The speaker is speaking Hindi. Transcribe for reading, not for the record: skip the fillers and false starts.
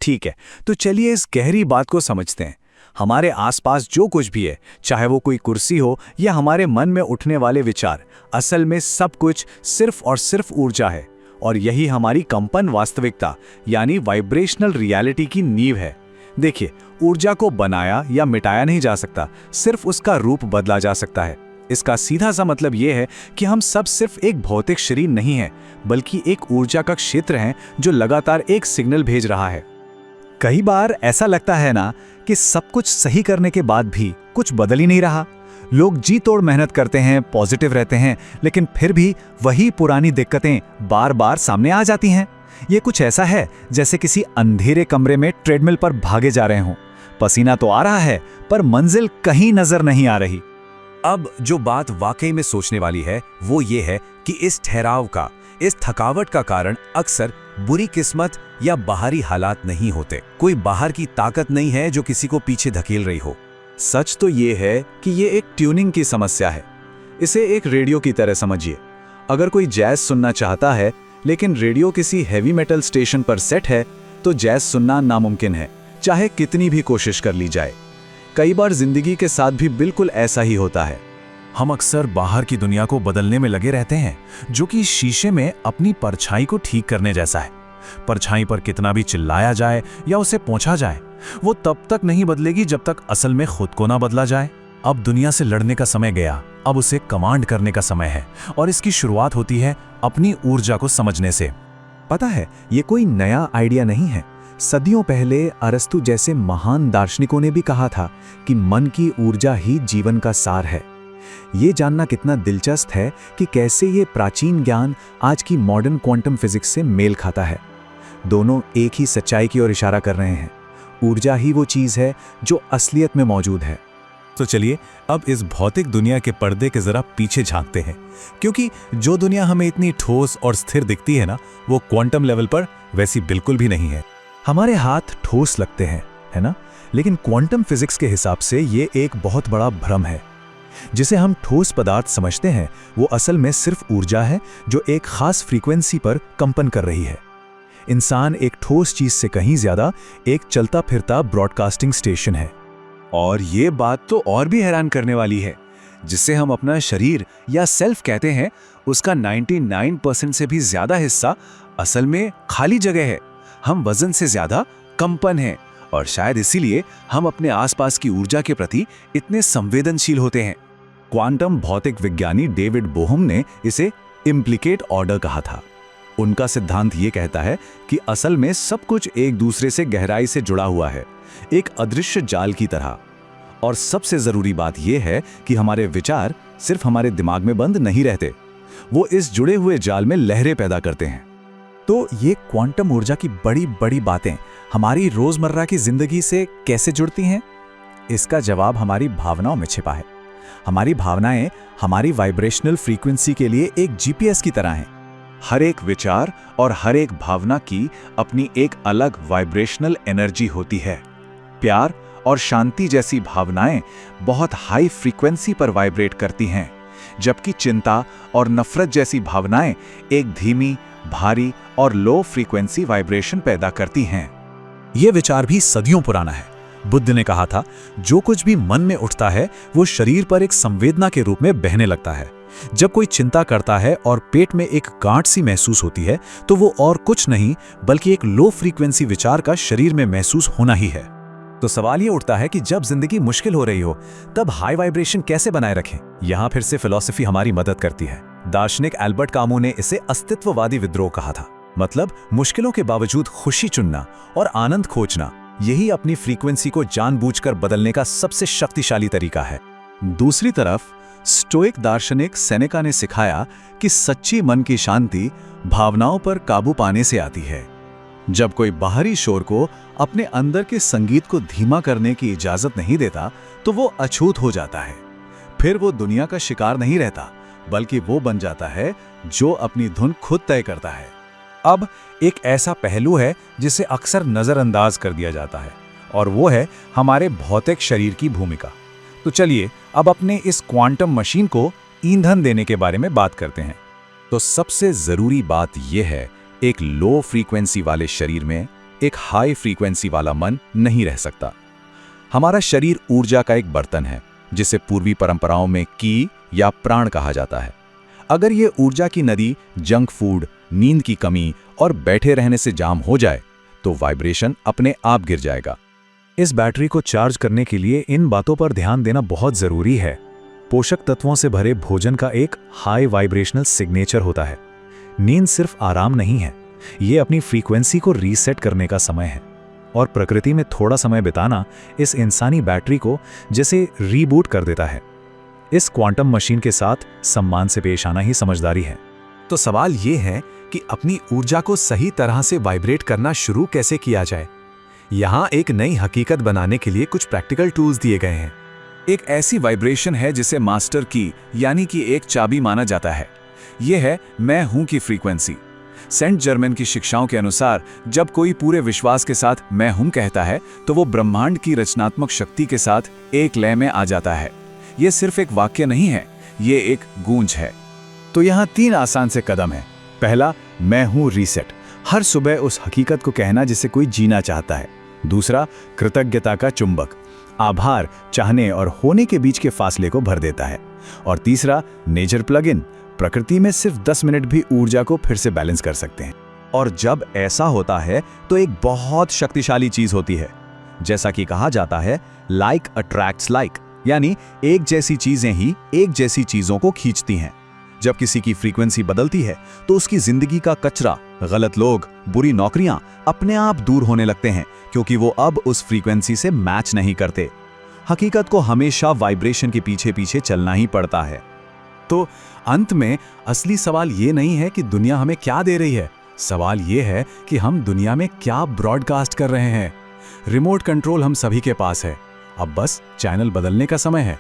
ठीक है, तो चलिए इस गहरी बात को समझते हैं। हमारे आसपास जो कुछ भी है, चाहे वो कोई कुर्सी हो या हमारे मन में उठने वाले विचार, असल में सब कुछ सिर्फ और सिर्फ ऊर्जा है। और यही हमारी कंपन वास्तविकता यानी वाइब्रेशनल रियलिटी की नींव है। देखिए, ऊर्जा को बनाया या मिटाया नहीं जा सकता, सिर्फ उसका रूप बदला जा सकता है। इसका सीधा सा मतलब यह है कि हम सब सिर्फ एक भौतिक शरीर नहीं हैं, बल्कि एक ऊर्जा का क्षेत्र हैं जो लगातार एक सिग्नल भेज रहा है। कई बार ऐसा लगता है ना कि सब कुछ सही करने के बाद भी कुछ बदल ही नहीं रहा। लोग जी तोड़ मेहनत करते हैं, पॉजिटिव रहते हैं, लेकिन फिर भी वही पुरानी दिक्कतें बार बार सामने आ जाती हैं। ये कुछ ऐसा है जैसे किसी अंधेरे कमरे में ट्रेडमिल पर भागे जा रहे हों। पसीना तो आ रहा है, पर मंजिल कहीं नजर नहीं आ रही। अब जो बात वाकई में सोचने वाली है वो ये है कि इस ठहराव का, इस थकावट का कारण अक्सर बुरी किस्मत या बाहरी हालात नहीं होते। कोई बाहर की ताकत नहीं है जो किसी को पीछे धकेल रही हो। सच तो ये है कि ये एक ट्यूनिंग की समस्या है। इसे एक रेडियो की तरह समझिए। अगर कोई जैज सुनना चाहता है लेकिन रेडियो किसी हैवी मेटल स्टेशन पर सेट है, तो जैज सुनना नामुमकिन है, चाहे कितनी भी कोशिश कर ली जाए। कई बार जिंदगी के साथ भी बिल्कुल ऐसा ही होता है। हम अक्सर बाहर की दुनिया को बदलने में लगे रहते हैं, जो कि शीशे में अपनी परछाई को ठीक करने जैसा है। परछाई पर कितना भी चिल्लाया जाए या उसे पोंछा जाए, वो तब तक नहीं बदलेगी जब तक असल में खुद को ना बदला जाए। अब दुनिया से लड़ने का समय गया, अब उसे कमांड करने का समय है, और इसकी शुरुआत होती है अपनी ऊर्जा को समझने से। पता है, ये कोई नया आइडिया नहीं है। सदियों पहले अरस्तु जैसे महान दार्शनिकों ने भी कहा था कि मन की ऊर्जा ही जीवन का सार है। ये जानना कितना दिलचस्प है कि कैसे ये प्राचीन ज्ञान आज की मॉडर्न क्वांटम फिजिक्स से मेल खाता है। दोनों एक ही सच्चाई की ओर इशारा कर रहे हैं। ऊर्जा ही वो चीज है जो असलियत में मौजूद है। तो चलिए अब इस भौतिक दुनिया के पर्दे के जरा पीछे झांकते हैं, क्योंकि जो दुनिया हमें इतनी ठोस और स्थिर दिखती है ना, वो क्वांटम लेवल पर वैसी बिल्कुल भी नहीं है। हमारे हाथ ठोस लगते हैं, है ना? लेकिन क्वांटम फिजिक्स के हिसाब से ये एक बहुत बड़ा भ्रम है। जिसे हम ठोस पदार्थ समझते हैं, वो असल में सिर्फ ऊर्जा है जो एक खास फ्रीक्वेंसी पर कंपन कर रही है। इंसान एक ठोस चीज से कहीं ज्यादा एक चलता फिरता ब्रॉडकास्टिंग स्टेशन है। और ये बात तो और भी हैरान करने वाली है। जिसे हम अपना शरीर या सेल्फ कहते हैं, उसका 99% से भी ज्यादा हिस्सा असल में खाली जगह है। हम वजन से ज्यादा कंपन हैं, और शायद इसीलिए हम अपने आसपास की ऊर्जा के प्रति इतने संवेदनशील होते हैं। क्वांटम भौतिक विज्ञानी डेविड बोहम ने इसे इम्प्लिकेट ऑर्डर कहा था। उनका सिद्धांत ये कहता है कि असल में सब कुछ एक दूसरे से गहराई से जुड़ा हुआ है, एक अदृश्य जाल की तरह। और सबसे जरूरी बात यह है कि हमारे विचार सिर्फ हमारे दिमाग में बंद नहीं रहते, वो इस जुड़े हुए जाल में लहरें पैदा करते हैं। तो ये क्वांटम ऊर्जा की बड़ी बड़ी बातें हमारी रोजमर्रा की जिंदगी से कैसे जुड़ती हैं? इसका जवाब हमारी भावनाओं में छिपा है। हमारी भावनाएं हमारी वाइब्रेशनल फ्रीक्वेंसी के लिए एक जीपीएस की तरह हैं। हर एक विचार और हर एक भावना की अपनी एक अलग वाइब्रेशनल एनर्जी होती है। प्यार और शांति जैसी भावनाएं बहुत हाई फ्रीक्वेंसी पर वाइब्रेट करती हैं, जबकि चिंता और नफरत जैसी भावनाएं एक धीमी, भारी और लो फ्रीक्वेंसी वाइब्रेशन पैदा करती हैं। यह विचार भी सदियों पुराना है। बुद्ध ने कहा था, जो कुछ भी मन में उठता है वो शरीर पर एक संवेदना के रूप में बहने लगता है। जब कोई चिंता करता है और पेट में एक गांठ सी महसूस होती है, तो वो और कुछ नहीं बल्कि एक लो फ्रीक्वेंसी विचार का शरीर में महसूस होना ही है। तो सवाल ये उठता है कि जब जिंदगी मुश्किल हो रही हो, तब हाई वाइब्रेशन कैसे बनाए रखें? यहां फिर से फिलॉसफी हमारी मदद करती है। दार्शनिक एल्बर्ट कामू ने इसे अस्तित्ववादी विद्रोह कहा था। मतलब मुश्किलों के बावजूद खुशी चुनना और आनंद खोजना, यही अपनी फ्रीक्वेंसी को जानबूझकर बदलने का सबसे शक्तिशाली तरीका है। दूसरी तरफ स्टोइक दार्शनिक सेनेका ने सिखाया कि सच्ची मन की शांति भावनाओं पर काबू पाने से आती है। जब कोई बाहरी शोर को अपने अंदर के संगीत को धीमा करने की इजाजत नहीं देता, तो वो अछूत हो जाता है। फिर वो दुनिया का शिकार नहीं रहता, बल्कि वो बन जाता है जो अपनी धुन खुद तय करता है। अब एक ऐसा पहलू है जिसे अक्सर नजरअंदाज कर दिया जाता है, और वो है हमारे भौतिक शरीर की भूमिका। तो चलिए अब अपने इस क्वांटम मशीन को ईंधन देने के बारे में बात करते हैं। तो सबसे जरूरी बात यह है, एक लो फ्रीक्वेंसी वाले शरीर में एक हाई फ्रीक्वेंसी वाला मन नहीं रह सकता। हमारा शरीर ऊर्जा का एक बर्तन है, जिसे पूर्वी परंपराओं में की या प्राण कहा जाता है। अगर ये ऊर्जा की नदी जंक फूड, नींद की कमी और बैठे रहने से जाम हो जाए तो वाइब्रेशन अपने आप गिर जाएगा। इस बैटरी को चार्ज करने के लिए इन बातों पर ध्यान देना बहुत जरूरी है। पोषक तत्वों से भरे भोजन का एक हाई वाइब्रेशनल सिग्नेचर होता है। नींद सिर्फ आराम नहीं है, ये अपनी फ्रीक्वेंसी को रीसेट करने का समय है। और प्रकृति में थोड़ा समय बिताना इस इंसानी बैटरी को जैसे रीबूट कर देता है। इस क्वांटम मशीन के साथ सम्मान से पेश आना ही समझदारी है। तो सवाल ये है कि अपनी ऊर्जा को सही तरह से वाइब्रेट करना शुरू कैसे किया जाए। यहाँ एक नई हकीकत बनाने के लिए कुछ प्रैक्टिकल टूल्स दिए गए हैं। एक ऐसी वाइब्रेशन है जिसे मास्टर की यानी कि एक चाबी माना जाता है। यह है मैं हूं की फ्रीक्वेंसी। सेंट जर्मन की शिक्षाओं के अनुसार जब कोई पूरे विश्वास के साथ मैं हूं कहता है तो वो ब्रह्मांड की रचनात्मक शक्ति के साथ एक लय में आ जाता है। ये सिर्फ एक वाक्य नहीं है, ये एक गूंज है। तो यहाँ 3 आसान से कदम हैं। पहला, मैं हूँ रीसेट, हर सुबह उस हकीकत को कहना जिसे कोई जीना चाहता है। दूसरा, कृतज्ञता का चुंबक, आभार चाहने और होने के बीच के फासले को भर देता है। और तीसरा, नेचर प्लग इन, प्रकृति में सिर्फ 10 मिनट भी ऊर्जा को फिर से बैलेंस कर सकते हैं। और जब ऐसा होता है तो एक बहुत शक्तिशाली चीज होती है। जैसा कि कहा जाता है, लाइक अट्रैक्ट्स लाइक, यानी एक जैसी चीजें ही एक जैसी चीजों को खींचती हैं। जब किसी की फ्रीक्वेंसी बदलती है तो उसकी जिंदगी का कचरा, गलत लोग, बुरी नौकरियां अपने आप दूर होने लगते हैं, क्योंकि वो अब उस फ्रीक्वेंसी से मैच नहीं करते। हकीकत को हमेशा वाइब्रेशन के पीछे पीछे चलना ही पड़ता है। तो अंत में असली सवाल ये नहीं है कि दुनिया हमें क्या दे रही है, सवाल ये है कि हम दुनिया में क्या ब्रॉडकास्ट कर रहे हैं। रिमोट कंट्रोल हम सभी के पास है, अब बस चैनल बदलने का समय है।